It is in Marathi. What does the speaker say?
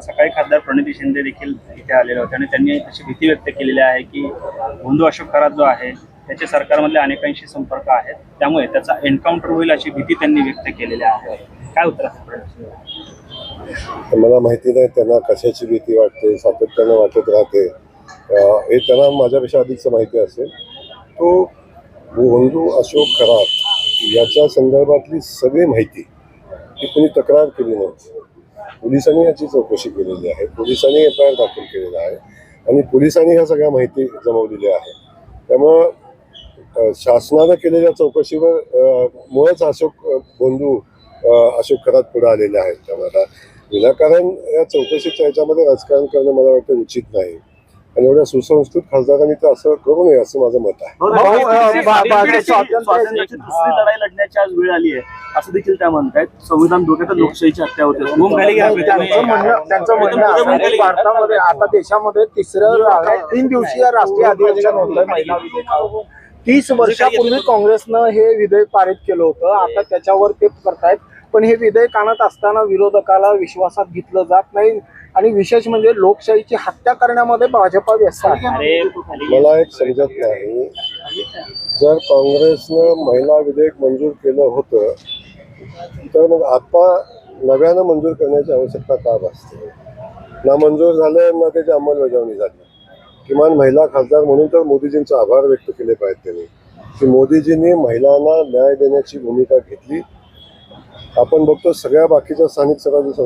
सकाळी खासदार प्रणिती शिंदे देखील इथे आलेले होते आणि त्यांनी अशी भीती व्यक्त केलेली आहे की भोंदू अशोक खरात जो आहे त्याचे सरकारमधले अनेकांशी संपर्क आहेत, त्यामुळे त्याचा एन्काउंटर होईल अशी भीती त्यांनी व्यक्त केलेली आहे. काय उत्तर आहे? मला माहिती नाही त्यांना कशाची भीती वाटते, सातत्यानं वाटत राहते, हे त्यांना माझ्यापेक्षा अधिकच माहिती असेल. तो भोंदू अशोक खरात याच्या संदर्भातली सगळी माहिती ही कोणी तक्रार केली नव्हती. पोलिसांनी याची चौकशी केलेली आहे, पोलिसांनी FIR दाखल केलेला आहे आणि पोलिसांनी ह्या सगळ्या माहिती जमवलेली आहे. त्यामुळं शासनानं केलेल्या चौकशीवर मुळच भोंदू अशोक खरात पुढे आलेले आहेत. त्यामुळे आता विनाकारण या चौकशीच्या याच्यामध्ये राजकारण करणं मला वाटतं उचित नाही आणि एवढ्या सुसंस्कृत खासदारांनी तर असं करू नये असं माझं मत आहे. स्वातंत्र्याची दुसरी लढाई लढण्याची आज वेळ आली आहे असं देखील त्या म्हणतायत. संविधान धोक्यात लोकशाहीची हत्या होते. त्यांचं म्हणणं आहे भारतामध्ये आता देशामध्ये 3 दिवसीय राष्ट्रीय अधिवेशन होतं महिला विधेयकावर. 30 वर्षापूर्वी काँग्रेसनं हे विधेयक पारित केलं होतं. आता त्याच्यावर ते करतायत, पण हे विधेयक आणत असताना विरोधकाला विश्वासात घेतलं जात नाही आणि विशेष म्हणजे लोकशाहीची हत्या करण्यामध्ये भाजपा व्यस्त आहे. मला एक समजत नाही, जर काँग्रेसनं महिला विधेयक मंजूर केलं होतं तर मग आता नव्यानं मंजूर करण्याची आवश्यकता का भासते? ना मंजूर झालं ना त्याची अंमलबजावणी झाली. किमान महिला खासदार म्हणून तर मोदीजींचा आभार व्यक्त केले पाहिजे त्यांनी की मोदीजींनी महिलांना न्याय देण्याची भूमिका घेतली. आपण बघतो सगळ्या बाकीच्या स्थानिक स्वराज्य संस्था